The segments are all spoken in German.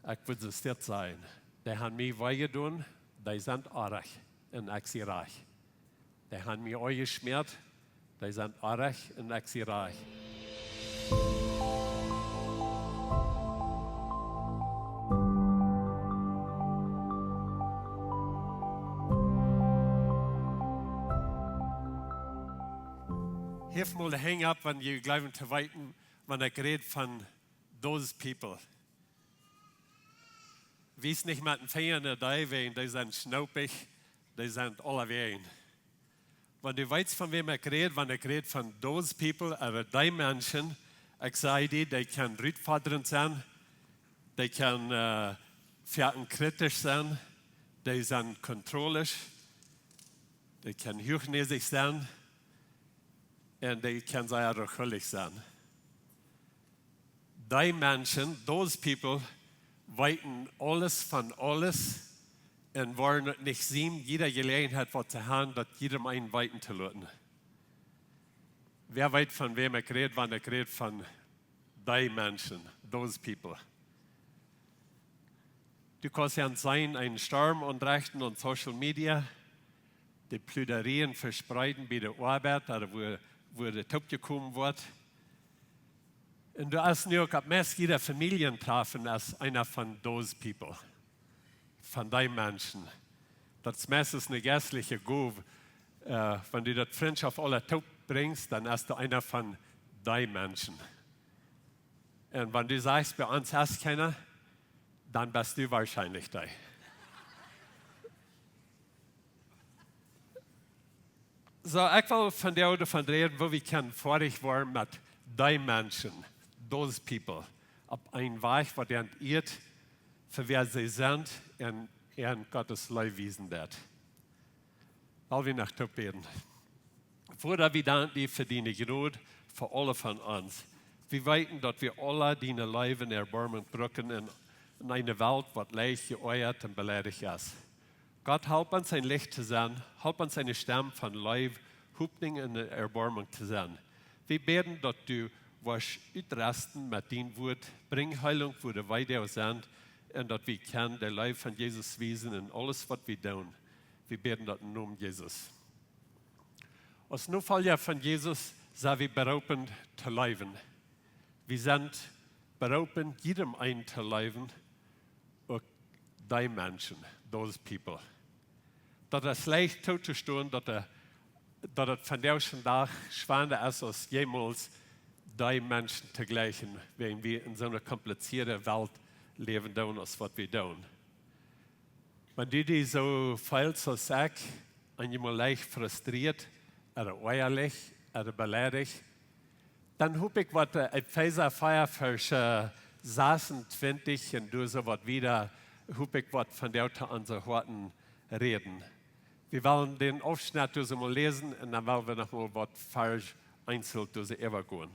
Ich würde es dir sein. Die haben mich weggedun, die sind arg und ich sie reich. Die haben mich euch geschmiert, die sind arg und ich sie reich. Hilf mal hang up, wenn ihr glauben zu weiten, wenn ich rede von those people. Wie es nicht mit den Fingern da wehen, die sind schnaupig, die sind alle wehen. Wenn du weißt, von wem ich rede von those people, aber die Menschen, ich sage dir, die können rütfadernd sein, die können kritisch sein, die sind kontrollisch, die können hochnäsig sein und die können sehr rückhältig sein. Die Menschen, those people, weiten alles von alles und wollen nicht sehen, jeder Gelegenheit was zu haben, dass jedem einen weiten zu lassen. Wer weiß, von wem ich rede, wenn ich rede von die Menschen, those people. Du kannst ja sein, einen Sturm anrichten und Social Media, die Plüderien verspreiten bei der Arbeit, oder wo der Top gekommen wird. Und du hast nur gehabt, meist jeder Familientreffen als einer von those people, von den Menschen. Das ist meistens eine geistliche Gabe. Wenn du das Freundschaft aller Top bringst, dann hast du einer von den Menschen. Und wenn du sagst, bei uns hast du keiner, dann bist du wahrscheinlich da. So, ich will von dir davon reden, wo wir können vorig waren mit den Menschen. Those people, auf einen Weg, wo der irrt, für wer sie sind, und in Gottes Leu wiesen wird. Weil wir nach Top beten. Vater, wir danken dir für deine Gnade, für alle von uns. Wir weiten, dass wir alle deine Leben Erbarmung brücken in eine Welt, die leicht geäuert und beleidigt ist. Gott, help uns ein Licht zu sein, help uns eine Stimme von Leib, Hoffnung und Erbarmung zu sein. Wir beten, dass du was uitrasten mit dein Wort, bring Heilung, wo wir weiter sind, und dass wir können der Leib von Jesus wiesen in alles, was wir tun. Wir beten das im Namen Jesus. Als Nachfolger von Jesus sind wir berufen zu leben. Wir sind berufen, jedem einen zu leben, auch die Menschen, those people. Dass es leicht zuzustehen, dass es von der Tag schwerer ist als jemals, die Menschen zu gleichen, wenn wir in so einer komplizierten Welt leben, als was wir tun. Wenn du dich so fühlst als ich, einmal leicht frustriert, oder äußerlich, oder beleidigt, dann hoffe ich, was Epheser 4, Vers 26 und du so was wieder, hoffe ich, was von der zu unseren Worten reden. Wir wollen den Aufschnitt mal lesen und dann wollen wir noch mal was falsch einzeln übergehen.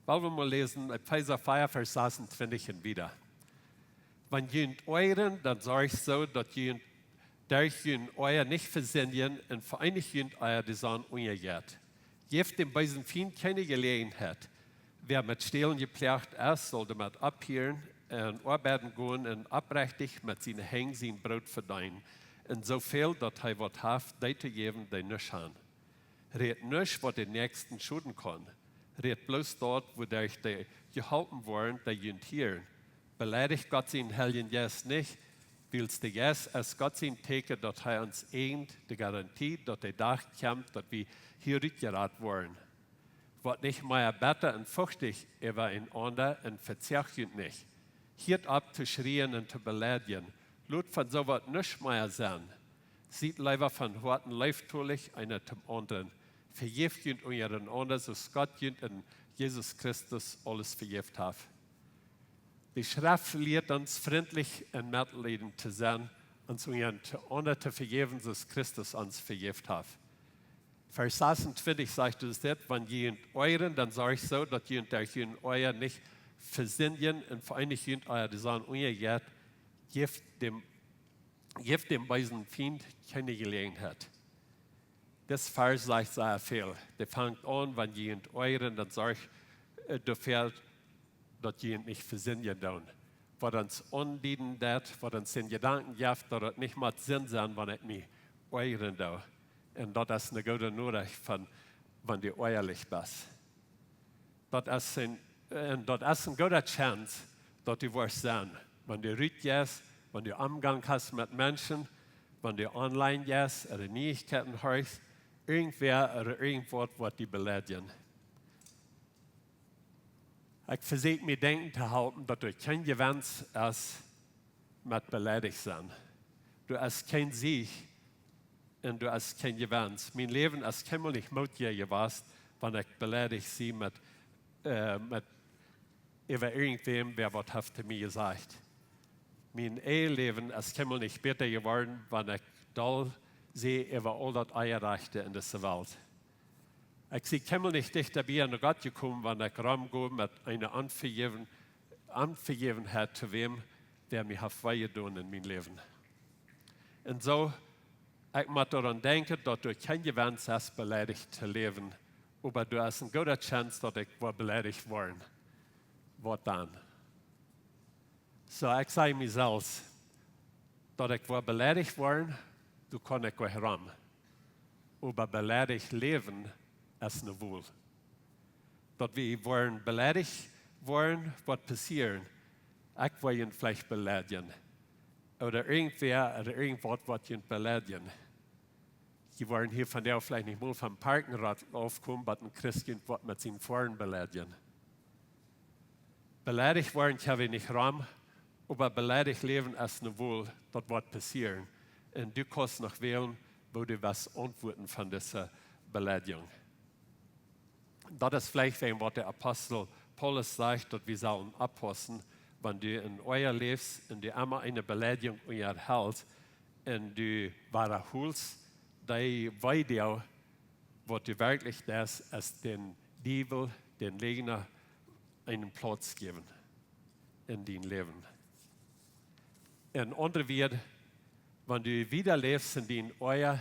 Wollen wir mal lesen, Epheser 4, Vers 26 und wieder. Wenn jemand euren, dann sage ich so, dass jemand durch jemand euer nicht versenden und vereinigt jemand euer Design ungeht. Gebt dem bösen Feind keine Gelegenheit. Wer mit Stehlen geplant ist, soll damit abhören und arbeiten gehen und abrechtig mit seinen Hängen sein Brot verdienen. Und so viel, dass er was hat, die zu geben, die nicht haben. Red nicht, was den Nächsten schuden kann. Red bloß dort, wo die geholfen worden, die jünt hier. Beleidigt Gott seinen Helden jetzt nicht, willst du jetzt als Gott sein Teke, dass er uns ehnt, die Garantie, dass der Tag kommt, dass wir hier rückgerat worden. Wird nicht mehr besser und feuchtig über ein anderer und verzerrt nicht. Hiert ab zu schrien und zu beleidigen. Lut von so was nicht mehr sein. Sieht lieber von Horten leiftulich einer zum anderen. Vergebt jünt euren anderen, so Gott jünt in Jesus Christus alles vergebt hat. Die Schrift lehrt uns, freundlich und mitleidend zu sein, uns unseren anderen zu vergeben, so Christus uns vergebt hat. Vers 26 sagt es dort, wenn jemand euren, dann sage ich so, dass jemand durch jemand euer nicht versenden und vereinigt jemand euer Design ungeht, gebt dem bösen Feind keine Gelegenheit. Das Vers sagt sehr viel. Der fängt an, wenn jemand euren, dann sage ich, du fährst, dass jemand nicht versenden tun. wat uns ondienen dat, wat uns den Gedanken geeft dat het niet met zin zijn wanneer ik me eieren doe. En dat is een goede nodig van wanneer je eerlijk bent. Dat is een goede chance dat je wordt zijn. Wanneer je ruit wanneer je omgang hast met mensen, wanneer je online is, er nieuwigkeiten hoort, irgendwer of irgendwas wat die beledigen. Ik verzeker me denken te houden dat er geen gewens is met Beleidich zijn. Er is geen zieg en er is geen gewens. Mijn leven is helemaal niet moeilijk geweest, wanneer ik Beleidich zie met over irgendwem, wer wat heeft te mij gezegd. Mijn Eheleven is helemaal niet beter geworden, wanneer ik dal zie over al dat eierrechten in deze wereld. Ik zie helemaal niet dichterbij aan Gott gekomen, wanneer ik rumgehe met een Anvergevenheid te wem, der mij heeft weggedaan in mijn leven. En zo, ik moet eraan denken dat er geen gewens is beleidigd te leven, maar er is een goede kans dat ik word beleidigd worden. Wat dan? Zo, ik zei mezelf, dat ik word beleidigd worden, dan kan ik weer ram. Maar beleidigd leven is een woel. Dat we worden beleidigd worden, wat passieren. Ik wil je vielleicht beleidigen. Oder irgendwer oder irgendwas, wat je beleidigen. Je worden hier van jou vielleicht nicht mal vom Parkenrad aufkommen, aber ein Christkind wird mit seinen Foren beleidigen. Beleidigt worden kann wir nicht ram, aber beleidigt leben ist eine wohl, das wird passieren. Und du kannst noch wählen, wo du was antworten von dieser Beleidigung. Das ist vielleicht, was der Apostel Paulus sagt, dass wir sollen abpassen, wenn du in euer lebst und du immer eine Beleidigung erhältst und du wiederholst, die weiß ja, was du wirklich das ist, den Teufel, den Gegner, einen Platz geben in dein Leben. In anderen Worten, wenn du wieder lebst in dein Euer,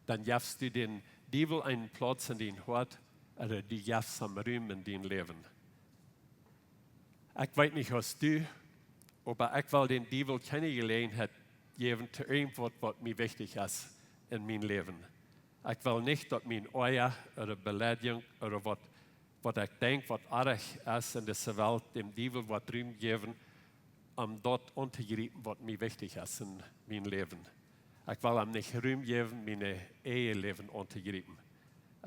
dann gibst du den Teufel einen Platz in dein Hort, oder du gibst ihm Raum in dein Leben. Ich weiß nicht, was du, aber ich will den Teufel keine Gelegenheit geben, zu irgendwas, was mir wichtig ist in meinem Leben. Ich will nicht, dass mein Euer oder Beleidigung oder was ich denke, was arg ist in dieser Welt, dem Teufel was Raum geben, dort untergreifen, was mir wichtig ist in meinem Leben. Ich will ihm nicht Raum geben, meine Eheleben untergreifen.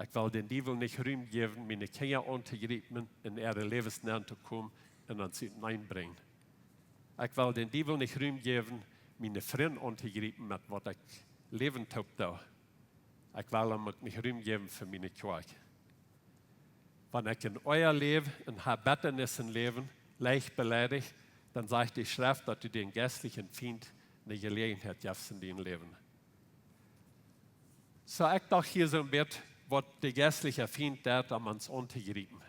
Ich will den Teufel nicht Raum geben, meine Kinder untergreifen, in ihre Lebensnähe zu kommen und uns hineinbringen. Ich will den Teufel nicht Raum geben, meine Freunde untergreifen, mit was ich leben habe. Ich will ihm nicht Raum geben für meine Kjoakj. Wenn ich in euer Leben, in Habetternissen leben, leicht beleidigt, dann sagt die Schrift, dass du den geistlichen Feind eine Gelegenheit gibst in deinem Leben. So, ich dachte hier so ein bisschen, was der geistliche Feind tut, um uns untergreifen.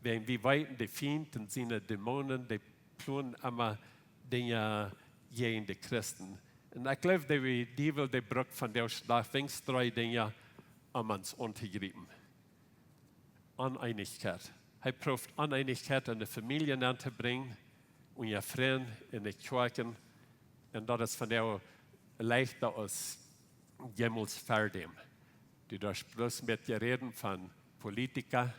Wenn wir weiten, der Feind und seine Dämonen, die planen immer Dinge gegen die Christen. Und ich glaube, der Teufel, der braucht von der Schlag wenigstens 3 Dinge, um uns untergreifen. Uneinigkeit. Er probiert Uneinigkeit in die Familie zu bringen und ihr Freunde in die Kirchen. Und das ist von der leichter als jemals verdem. Du darfst bloß mit dir reden von Politikern,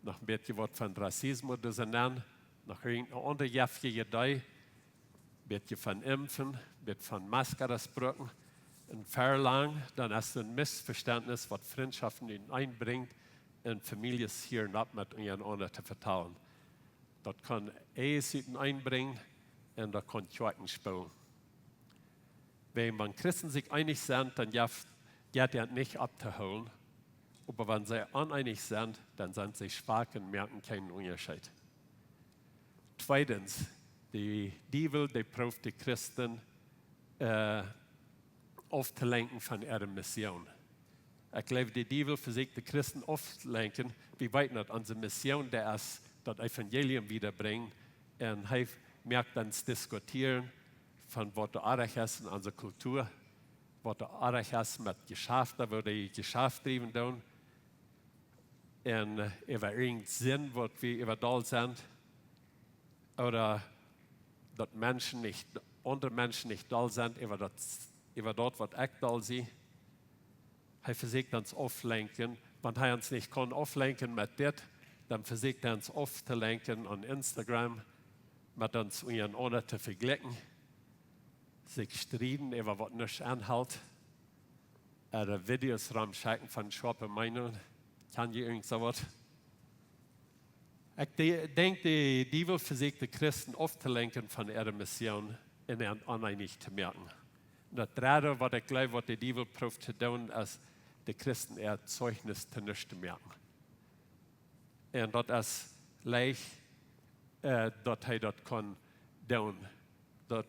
noch ein bisschen was von Rassismus, das sie nennen, noch irgendeine andere jäftige Idee, ein bisschen von Impfen, ein bisschen von Maskersbrücken. Und verlang, dann ist ein Missverständnis, was Freundschaften einbringt, in Familien hier und mit einander zu vertrauen. Das kann Ehesüten einbringen und das kann Kjoakj spielen. Wenn man Christen sich einig sind, dann geht er nicht abzuholen. Aber wenn sie uneinig sind, dann sind sie schwach und merken keinen Unterschied. Zweitens, die Teufel, die probiert die Christen aufzulenken von ihrer Mission. Ich glaube, die Teufel versucht die Christen aufzulenken, wie weit nicht unsere Mission der ist, das Evangelium wiederbringen. Und er merkt uns diskutieren von was der arg ist in unserer Kultur, was der arg ist mit Geschäften, wo die Geschäfte treiben tun. Und über irgendeinen Sinn, was wir überall sind. Oder dass andere Menschen nicht da sind, über dort, was ich da sehe. Er versucht uns auflenken. Wenn er uns nicht kann auflenken mit das, dann versucht er uns aufzulenken an Instagram, mit uns untereinander zu vergleichen, sich streiten über was nicht anhält, Videos rumschicken von scharfen Meinungen. Kann je irgend so was? Ich denke, die Bibel versucht die Christen aufzulenken von ihrer Mission und uneinig zu merken. Und das Dritte, was ich glaube, was die Bibel probiert zu tun, ist, die Christen ihr Zeugnis zu nicht zu merken. Und das ist leicht, dass er das kann tun. Dass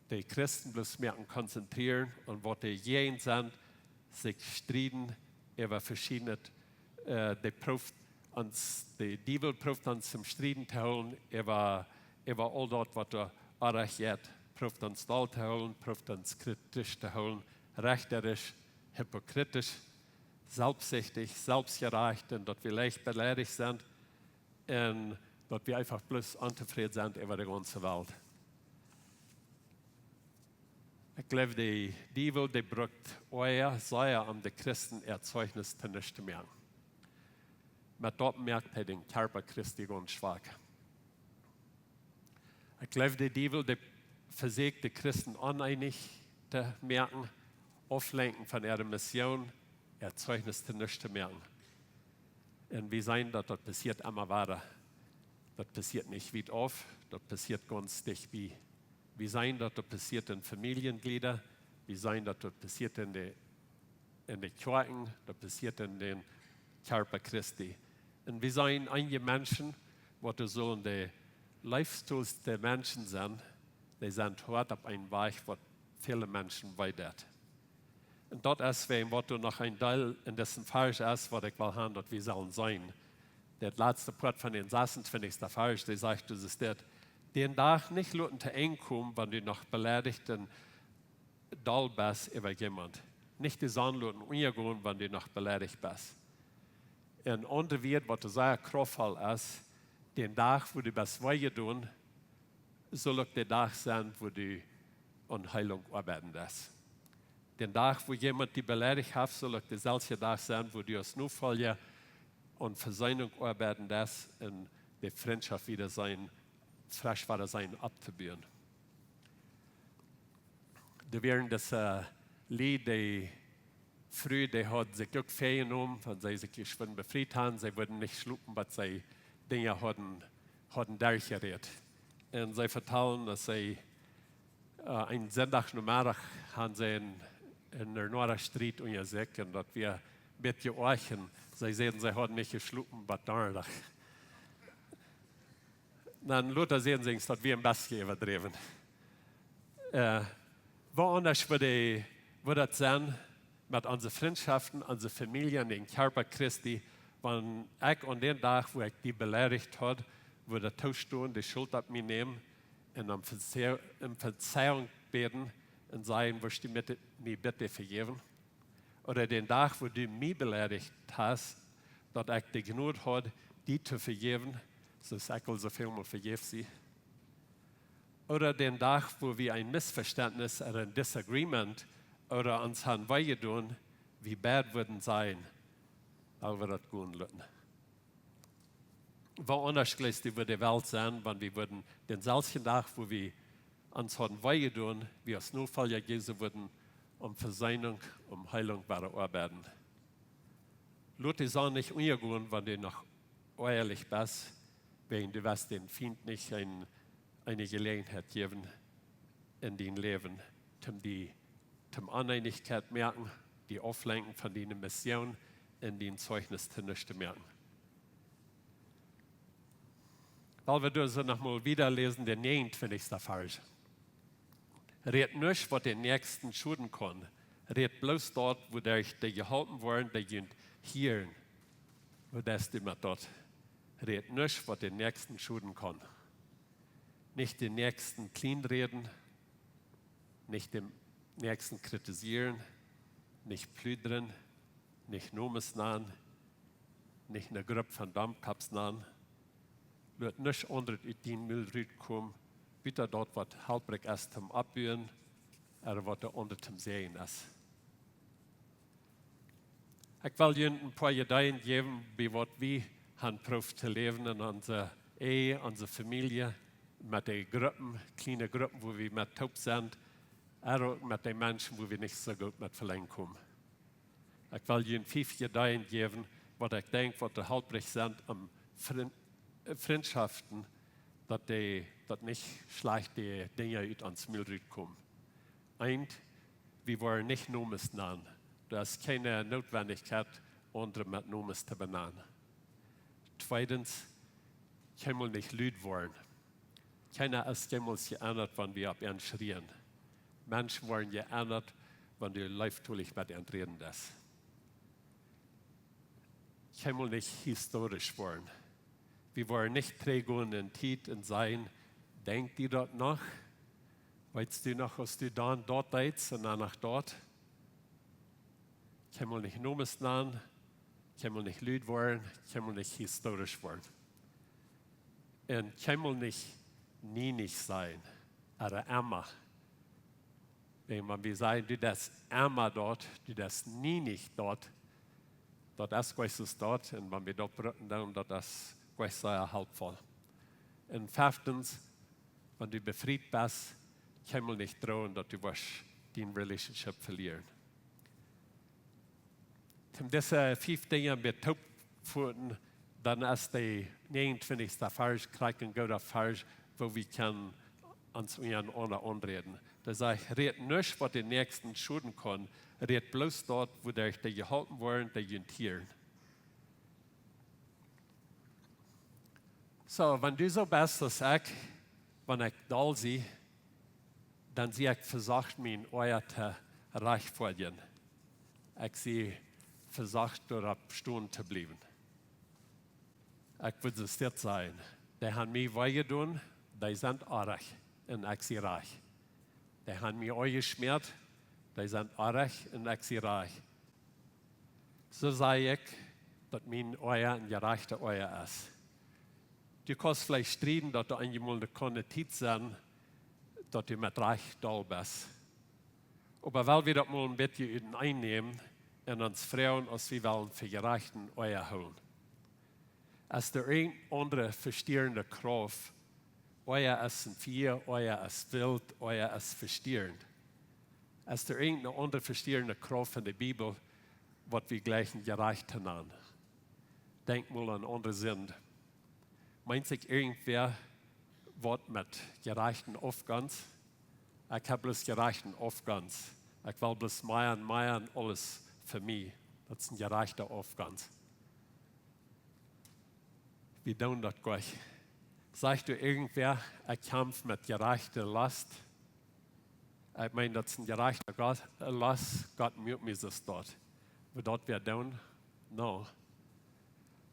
die Christen bloß merken, konzentrieren und was die jeden sind, sich streiten über verschiedene, die Bibel probiert uns zum Streiten zu holen, über all das, was da erreicht, probiert uns da zu holen, probiert uns kritisch zu holen, rechterisch, hypokritisch, selbstsüchtig, selbstgerecht und dass wir leicht beleidigt sind und dass wir einfach bloß unzufrieden sind über die ganze Welt. Ich glaube, die Bibel, die braucht euer Säuer, um die Christen ihr Zeugnis nicht zu merken. Mit dort merkt er den Körper Christi ganz schwach. Ich glaube, die Bibel, die versucht, die Christen uneinig zu merken, auflenken von ihrer Mission, ihr Zeugnis nicht zu merken. Und wir sehen, dass das passiert immer weiter. Das passiert nicht weit auf, das passiert ganz dicht wie. Wir sehen, dass das passiert in Familiengliedern, wir sehen, dass das passiert in den Kirchen, das passiert in den Körper Christi. Und wir sehen einige Menschen, die so in den Lifestyles der Menschen sind, die sind hart auf einen Weg, was viele Menschen weitert. Und dort ist, was du noch ein Teil in dessen falsch ist, was ich will haben, dass wir sollen sein. Der letzte Part von den 26. Vers, der sagt, das ist das, den Tag nicht lassen zu eng kommen, wenn du noch beleidigt und doll bist über jemand. Nicht die Sonne lassen umgehen, wenn du noch beleidigt bist. Und andere wird, was sehr kraftvoll ist, den Tag, wo du was tun, soll auch der Tag sein, wo du an Heilung arbeiten lässt. Den Tag, wo jemand die beleidigt hat, soll auch der selbe Tag sein, wo du als Notfall und Versöhnung arbeiten lässt und die Freundschaft wieder sein, frisch wieder sein, abzubauen. Da wären das Lied, die früh, die hat sich auch genommen, wenn sie sich schon befreit haben, sie würden nicht schlucken, was sie Dinge hatten durchgeredet. Und sie vertrauen, dass sie einen Sonntagnachmittag haben sie in der Nordstreet umgesagt und dass wir mit Kjoakj, sie sehen, sie haben nicht geschlucken, was Donnerstag. Dann Luther sehen sie, dass wir ein bisschen übertrieben. Woanders würde das sein, mit unseren Freundschaften, unseren Familien, den Körper Christi, wenn ich an den Tag, wo ich die beleidigt habe, würde tauschen, die Schuld auf mich nehmen und um Verzeihung beten und sagen, wirst du mir bitte vergeben? Oder den Tag, wo du mich beleidigt hast, dass ich die Gnade habe, die zu vergeben, so sag ich so viel mal vergib sie. Oder den Tag, wo wir ein Missverständnis oder ein Disagreement oder uns haben weitergetan, wie bad würden sein, aber wir das gehen lassen. Woanders gleich die würde die Welt sein, wenn wir würden den selben Tag, wo wir uns haben weitergetan, wie als Notfall Jesu würden, Versöhnung, Heilung arbeiten. Leute ist auch nicht umgehen, wenn du noch ehrlich bist, wenn du wirst den Feind nicht eine Gelegenheit geben in dein Leben, zum Uneinigkeit merken, die Auflenken von deiner Mission in den Zeugnis nicht zu merken. Weil wir das nochmal wieder lesen, der 29. Vers. Red nicht, was den Nächsten schuden kann. Red bloß dort, wo die geholfen worden, die hören. Wo das immer dort. Red nicht, was den Nächsten schuden kann. Nicht den Nächsten clean reden, nicht den Nächsten kritisieren, nicht plündern, nicht Nomes nahen, nicht eine Gruppe von Dampfkaps nahen. Lass nicht unter den Müll kommen, bitte dort, was halbrig ist, zum Abbühen, oder was der unter zum Sehen ist. Ich will Ihnen ein paar Ideen geben, wie wir haben probiert zu leben in unserer Ehe, unserer Familie, mit den Gruppen, kleinen Gruppen, wo wir mit taub sind, auch mit den Menschen, wo wir nicht so gut mit kommen. Ich will Ihnen 5 Ideen geben, was ich denke, was der halbrig sind, am Freundschaften, dass nicht schlechte Dinge aus ans Müll kommen. Wir wollen nicht Nomes nennen. Da ist keine Notwendigkeit, andere mit Nomes zu benennen. Zweitens, können wir nicht lüd wollen. Keiner ist jemals geändert, wenn wir ab ihnen schrien. Menschen wollen geändert, wenn du leiftülich mit ihnen reden lässt. Können wir nicht historisch wollen. Wir wollen nicht trägen in Tiet und sein, denkt ihr dort noch? Weißt du noch, was du dann dort deitst und dann nach dort? Können wir nicht Nomes nennen, können wir nicht lüd wollen, können wir nicht historisch wollen. Und können wir nicht nienig sein, oder Emma. Wenn wir sagen, du das Emma dort, du das nienig dort, dort ist es dort, und wenn wir dort brücken, dann dort ist es sehr halbvoll. Und 5. Wenn du befriedet bist, können wir nicht drohen, dass du dein Relationship verlieren. Wenn diese 5 Dinge mit taub führen, dann ist der 29. Vers gleich ein guter Vers, wo wir können uns miteinander anreden. Da sage ich, red nicht, was den Nächsten schulden kann, red bloß dort, wo die gehalten wollen, die jentieren. So, wenn du so bist, dass wenn ich da sehe, dann sehe ich versagt, mein Euer zu reich vor dir. Ich sehe versagt, dort stehen zu bleiben. Ich würde es jetzt sein. Die haben mich wehgetan, die sind arg und ich sehe reich. Die haben mich euch geschmiert, die sind arg und ich sehe reich. So sage ich, dass mein Euer ein gerechter Euer ist. Du kannst vielleicht streiten, dass du einmal eine Konnotit sein, dass du mit reich da bist. Aber weil wir das mal ein bisschen einnehmen und uns Frauen, als wir wollen, für gerechten Euer holen. Als der ein andere verstehende Kraft, euer ist ein Vier, euer ist wild, euer ist verstehend. Als der eine andere verstehende Kraft in der Bibel, was wir gleich gerecht nennen. Denk mal an andere Sinn. Meint sich irgendwer, was mit gerechten Aufgangs? Ich habe bloß gerechten Aufgangs. Ich will bloß meiern, alles für mich. Das ist ein gerechter Aufgangs. Wir tun das gleich. Sagst du irgendwer, ich kämpfe mit gerechter Last? Ich meine, das ist ein gerechter Last. Gott mute mir das dort. Wo dort wir tun? No.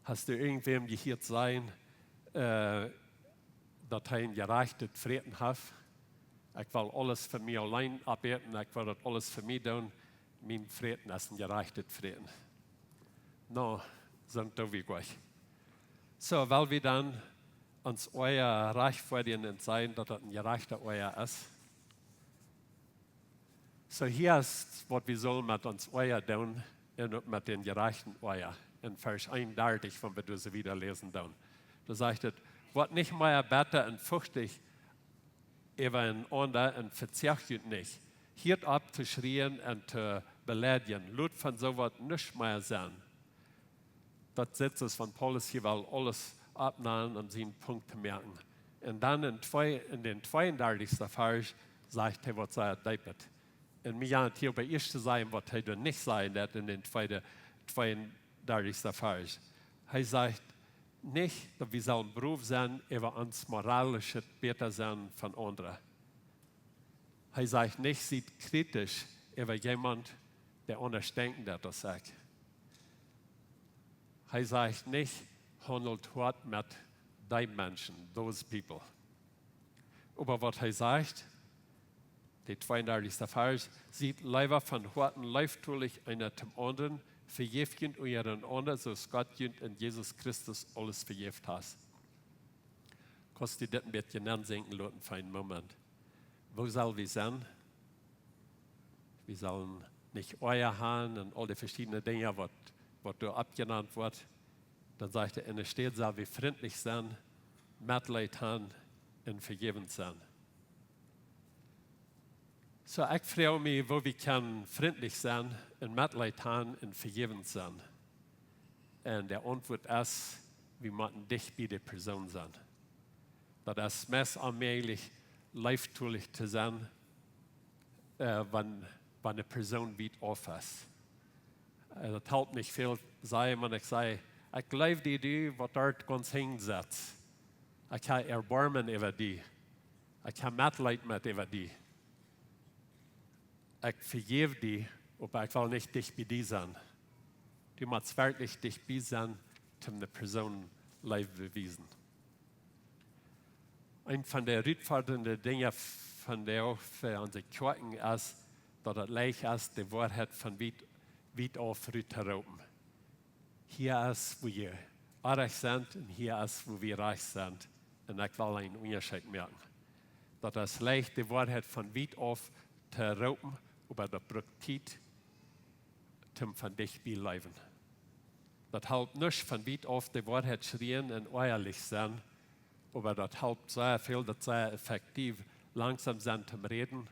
Hast du irgendwem gehört sein, dass er ein gerechtes Frieden hat? Ich will alles für mich allein arbeiten, ich will das alles für mich tun. Mein Frieden ist ein gerechtes Frieden. No, sind da wie gleich. So, weil wir dann uns euer Reich vor dir sein, dass das ein gerechter Euer ist. So, hier ist, was wir sollen mit uns Euer tun und mit den gerechten Euer. In Vers 31, wenn wir das wieder lesen tun. Da sagt es, wird nicht mehr besser und furchtig über ein anderer und verzerrt nicht. Hiert ab zu schrien und zu beleidigen. Lut von sowas nicht mehr sein. Das setzt es von Paulus hier, weil alles abnahmen und sie einen Punkt zu merken. Und dann in den 32. Vers sagt er, was er David. Und mir ja hier bei ihr zu sein, was er nicht sein wird in den 32. Vers. Er sagt nicht, dass wir sollen Beruf sein, über uns moralische besser sein von anderen. Er sagt nicht, sieht kritisch über jemand, der unterstänken, der das sagt. Er sagt nicht, handelt hart mit den Menschen, those people. Aber was er sagt, der 32. Vers, sieht lieber von harten leiftülich einer zum anderen, verjäften euren anderen, so Gott in Jesus Christus alles verjäft hat. Kannst du dit ein bisschen ansenken lassen für einen Moment? Wo soll wir sein? Wir sollen nicht euer haben und all die verschiedenen Dinge, was da abgenannt wird. Dann sagt er, in der Stadt soll wir freundlich sein, Mitleid haben und vergeben sein. So, ich frage mich, wo wir können freundlich sein und Mitleid haben und vergeben sein. Und der Antwort ist, wir müssen dicht bei der Person sein. Das ist meist allmählich leiftulich zu sein, wenn eine Person weit auf ist. Das hält nicht viel, wenn ich sage, ich glaube die, was dort ganz hinsetzt. Ich habe Erbarmen über die. Ich habe Mitleid mit über die. Ich vergebe die, aber ich will nicht dicht bei die sein. Du musst wirklich dicht bei sein, um eine Person live beweisen. Ein von der herausfordernden Dinge von der auch für unsere Kirchen ist, dass es leicht ist, die Wahrheit von weit auf rüberzurufen. Hier ist, wo wir arg sind und hier ist, wo wir reich sind. Und ich will einen Unterschied merken. Das ist leicht, die Wahrheit von weit auf zu rufen, aber das braucht Zeit, um von dich zu bleiben. Das hilft nicht, von weit auf die Wahrheit schreien und ehrlich sein, aber das hilft sehr viel, das sehr effektiv, langsam sein zum Reden,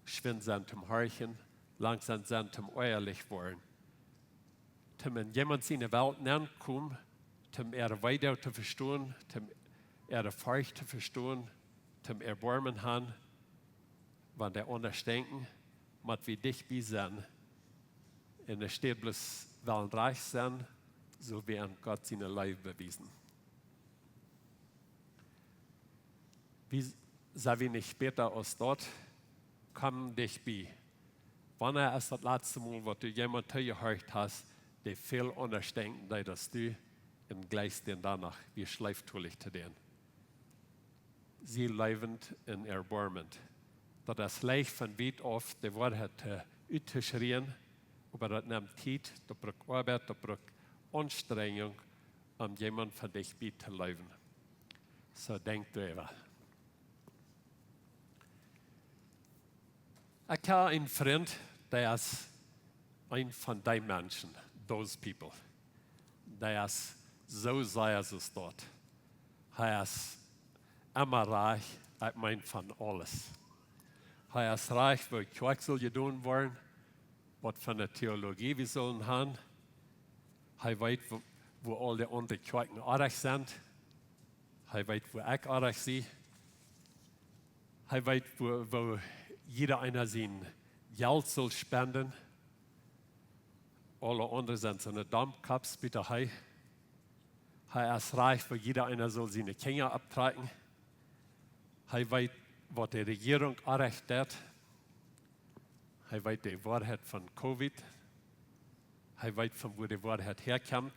schwind sein zum Horchen, langsam sein zum ehrlich werden. Wenn jemand in die Welt ankommt, um weiter zu verstehen, um Furcht zu verstehen, um Erbarmen haben, wenn der anders denken, muss wie dich bei sein. Und es steht bloß, wollen reich sein, so wie an Gott seine Leib bewiesen. Wie sei wir nicht später aus dort, komm dich bei. Wann ist das letzte Mal, was du jemand gehört hast, der viel anders denkt, dass du und gleich den danach, wie schleiftulich zu denen. Sie leibend und erbarmend. Das ist leicht von weit auf, die Wahrheit zu schreien, aber das nimmt Zeit, das braucht Arbeit, das braucht Anstrengung, um jemand von dich zu leben. So denk drüber. Ich habe einen Freund, der ist ein von den Menschen, those people. Der ist so sehr es dort. Er ist immer reich, ich meine von alles. Er ist reich, wo Kjoakj soll tun wollen, was von der Theologie wir sollen haben. Er weiß, wo all die anderen Kjoakjen arg sind. Er weiß, wo ich arg bin. Er weiß, wo jeder einer sein Geld soll spenden. Alle anderen sind so eine Dampfkaps, bitte hey. Er ist reich, wo jeder einer soll seine Kinder abtragen. Er weiß, was die Regierung errichtet. Er weiß die Wahrheit von Covid. Er weiß, von wo die Wahrheit herkommt.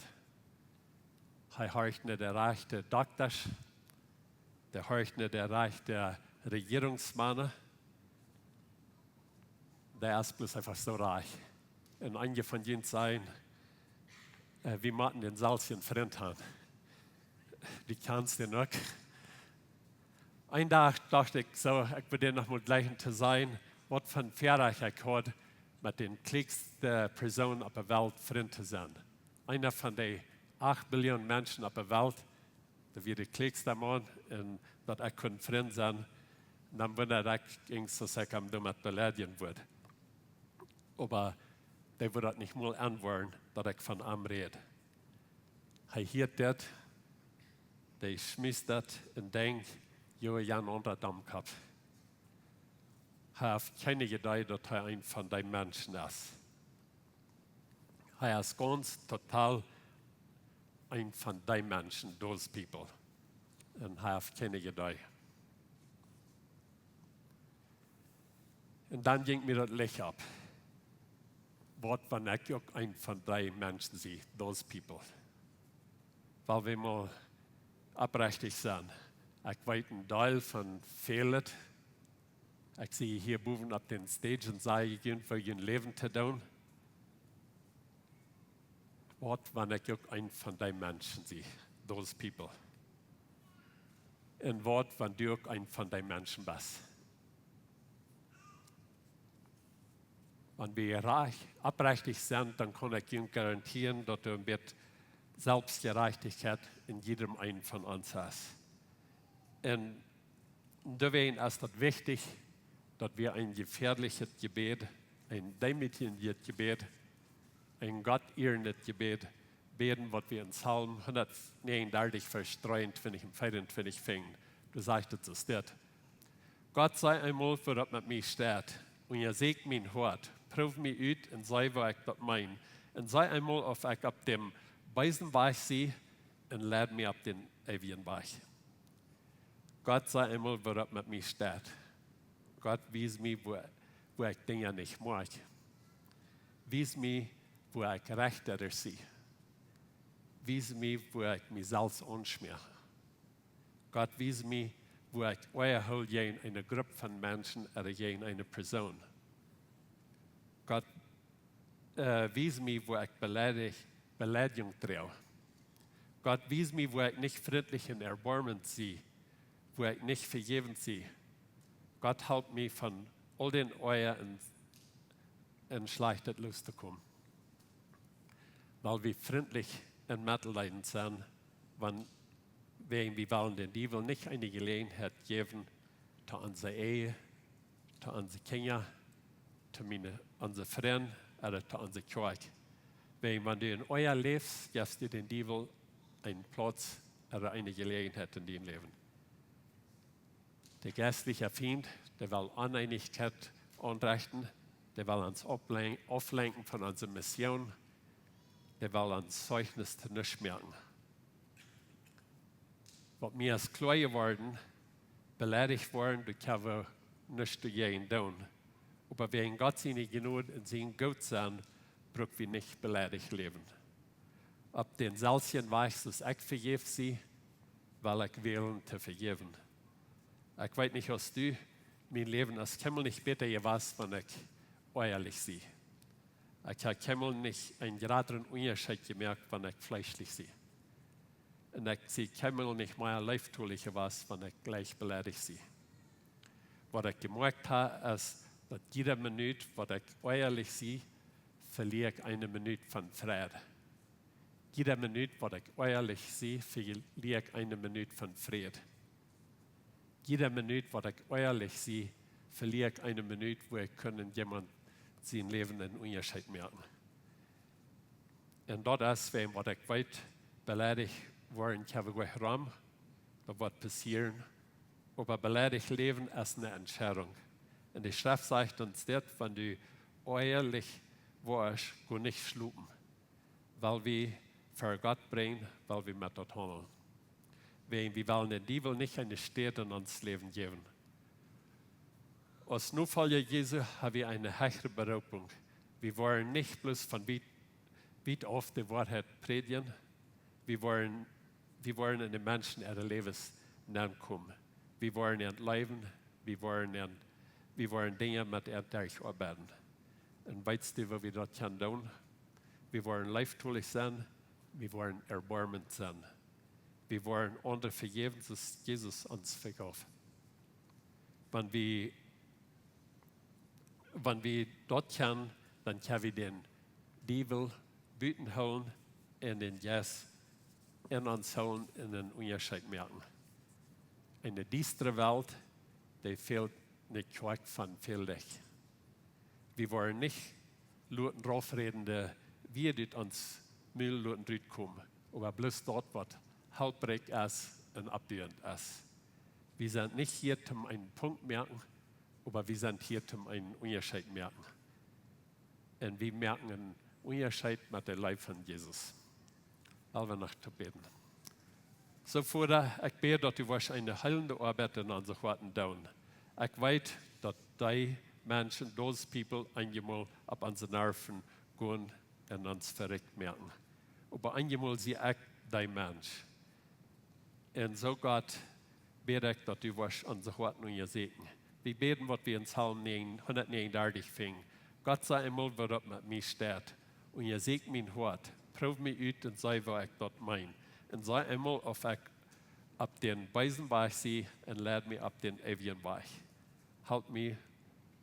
Er hört nicht der Reich der Doktors. Der hört nicht der Reich der Regierungsmänner. Der ist bloß einfach so reich. Und einige von ihnen sagen, wir machen den Salzchen Freund haben. Die kannst du noch. Ein Tag dachte ich so, ich würde noch mal gleich zu sein, was für ein Verreich ich hatte, mit den klügsten Personen auf der Welt Freund zu sein. Einer von den 8 Billionen Menschen auf der Welt, der wird der klügste Mann, und dass ich ein Freund sein konnte. Dann wundert ich, dass ich damit beleidigen würde. Aber der würde das nicht mal anwollen, dass ich von ihm rede. Er hört das, der schmiss das und denkt, jo, Jan unter Dammkopf. Er hat keine Idee, dass er ein von den Menschen ist. Er ist ganz total ein von den Menschen, those people. Und er hat keine Idee. Und dann ging mir das Licht ab. Was, wenn ich auch ein von den Menschen sehe, those people. Weil wir mal abrechtig sind. Ich weiß einen Teil von Fehlern. Ich sehe hier oben auf den Stage und sage, für ihr Leben zu tun. Was, wenn ich auch ein von den Menschen sehe, those people. en wat, wanneer du ook een van die Menschen bist. Wenn wir abrechtig sind, dann kann ich Ihnen garantieren, dass du mit Selbstgerechtigkeit in jedem einen von uns hast. Und deswegen ist es wichtig, dass wir ein gefährliches Gebet, ein demütiges Gebet, ein Gott-ehrendes Gebet beten, was wir in Psalm 139, Vers 23 und 24 finden. Du sagst, es ist das. Gott sei einmal, wo das mit mir steht, und ihr seht mein Hort, prüft mich aus und sei, wo ich das meine. Und sei einmal, ob ich auf dem weisen Weg sehe, und lad mich auf den ewigen Weg. Gott sei einmal, wo das mit mir steht. Gott wies mir, wo ich Dinge nicht mag. Wies mir, wo ich rechter sehe. Wies mir, wo ich mich selbst anschmier. Gott wies mir, wo ich euer Hol in eine Gruppe von Menschen oder in eine Person. Gott wies mir, wo ich Beleidigung traue. Gott wies mir, wo ich nicht friedlich und erbarmend sehe, wo ich nicht vergebend sehe. Gott hält mich von all den Euer in schlechtes Lust zu kommen. Weil wir freundlich und mitleidend sind, wenn wir wollen den Teufel nicht eine Gelegenheit geben, zu unserer Ehe, zu unseren Kindern, zu unseren Freunden oder zu unserer Kirche. Wenn du in euer lebst, gibst du den Teufel einen Platz oder eine Gelegenheit in deinem Leben. Der geistliche Feind, der will Uneinigkeit anrichten, der will uns auflenken von unserer Mission, der will uns Zeugnis nicht merken. Was mir ist klar geworden, beleidigt worden, du kannst nicht dagegen tun. Aber wenn Gott seine Gnade und sein Gut sein, brauchen wir nicht beleidigt leben. Ob den selben Weg, dass ich vergebe sie, weil ich wählen zu vergeben. Ich weiß nicht, was du, mein Leben ist keinmal nicht besser gewesen, wenn ich ehrlich sehe. Ich habe keinmal nicht einen geradenen Unterschied gemerkt, wenn ich fleischlich sehe. Und ich sehe keinmal nicht mehr leibtulich gewesen, wenn ich gleich beleidigt sehe. Was ich gemerkt habe, ist, dass jede Minute, was ich ehrlich sehe, verliere ich eine Minute von Frieden. Jede Minute, was ich ehrlich sehe, verliere ich eine Minute von Frieden. Jede Minute, was ich ehrlich sehe, verliere ich eine Minute, wo ich jemand sein Leben einen Unterschied merken. Und das ist, wenn was ich weit beleidigt worden, kann ich rum, da wird passieren. Aber beleidigt leben ist eine Entscheidung. Und die Schrift sagt uns das, wenn du ehrlich warst, geh nicht schlupen, weil wir für Gott bringen, weil wir mit dort handeln. Wir wollen den Teufel nicht eine Stätte in uns Leben geben. Als Nachfolger Jesu haben wir eine höhere Berufung. Wir wollen nicht bloß von weit auf die Wahrheit predigen, wir wollen in den Menschen ihre Lebens kommen. Wir wollen ihr leben, wir wollen Dinge mit ihr durcharbeiten. Und weißt du, was wir dort tun können? Wir wollen leibtulich sein, wir wollen erbarmend sein. Wir wollen andere vergeben, dass Jesus uns verkauft. Wenn wir dort können, dann können wir den Teufel Büten holen und den Jesus in uns holen und einen Unterschied merken. In der düsteren Welt, die fehlt nicht Kjoakj von Beleidich. Wir wollen nicht Leuten draufreden, wie dit uns Müll Leuten kommen, aber bloß dort, was halbrig ist und abdührend ist. Wir sind nicht hier, um einen Punkt zu merken, aber wir sind hier, um einen Unterschied zu merken. Und wir merken einen Unterschied mit dem Leib von Jesus. Wollen wir noch zu beten. So, Vater, ich bete, dass du eine heilende Arbeit in unseren Worten tun. Ich weiß, dass die Menschen, those people, einmal auf unsere Nerven gehen und uns verrückt merken. Aber einmal sie auch die Mensch. Und so, Gott, bete ich, dass du unsere Worte segnen. Wir beten, was wir in Psalm 139 finden. Gott sei einmal, was dort mit mir steht. Und ihr seht mein Wort. Prüft mich aus und sei, was ich dort meine. Und sei einmal, ob ich op den wijzen weg zie en leid me op den eeuwigen weg. Help me,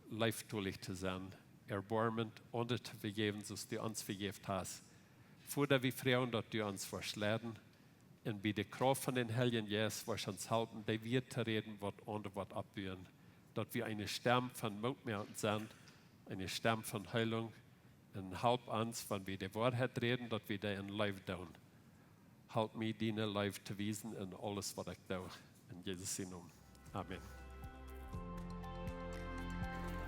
lieftoelig te zijn, erbarmend, onder te vergeven, zoals du ons vergeeft hast. Voordat we vragen dat du ons versleiden, en bij de kracht van den Heiligen Geest was ons helpen, dat wir te reden wat onder wat abburen. Dat wir eine Stem von Mutmerken sind, eine Stem von Heilung, und help uns, wenn wir die Wahrheit reden, dass wir da in Life tun. Help me, deine Life zu wiesen in alles, was ich tue. In Jesus' Namen. Amen.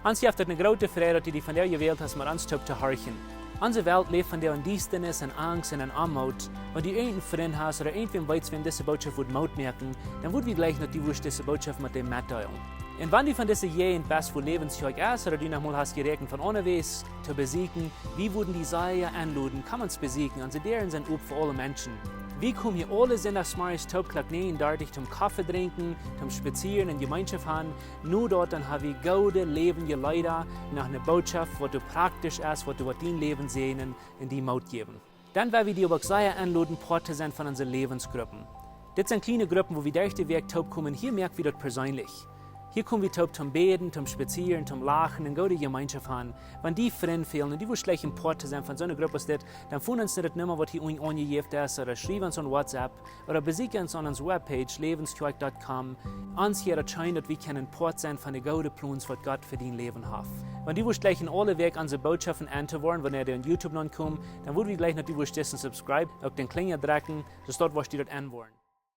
Ons heeft het een grote vrede dat die van jou gewählt hast, maar ons te horchen. Onze Welt leeft van der Diestenis en Angst en Armut. Wenn du irgendeinen Freund hast oder irgendwen weißt, wenn diese Botschaft wird Mut merken, dann wird wir gleich noch die Wurst diese Botschaft mit dem mitteilen. Und wenn du von dieser je in Best für Läwens Kjoakj ist oder du noch mal hast gerechnet von unterwegs zu besiegen, wie würden die Seier anluden, kann man es besiegen, und sie deren sind up für alle Menschen. Wir kommen hier alle sonntagsmorgens Taubklack 39 zum Kaffee trinken, zum Spazieren in Gemeinschaft haben. Nur dort dann haben wir gute, lebendige Leute nach einer Botschaft, was du praktisch ist, was du mit dein Leben sehen und die Mut geben. Dann werden wir die aber sehr anladen, Porte sind von unseren Lebensgruppen. Das sind kleine Gruppen, wo wir durch den Weg taub kommen. Hier merken wir das persönlich. Hier kommen wir taub zum Beten, zum Spazieren, zum Lachen und gute Gemeinschaft haben. Wenn die Freunde fehlen und die wo schlecht in Porte sind von so einer Gruppe, dann finden uns nicht mehr, was hier angegeben ist, oder schreiben uns an WhatsApp, oder besuchen uns an unserer Webpage, läwenskjoakj.com. Uns hier erscheint, dass wir können Port sein von den guten Plänen, was Gott für dein Leben hat. Wenn die wo schlecht in alle Weg unsere Botschaften anzuhören, wenn ihr auf YouTube noch kommt, dann würden wir gleich noch die wo subscribe, auf den Klinger drücken, dass dort was die dort anwollen.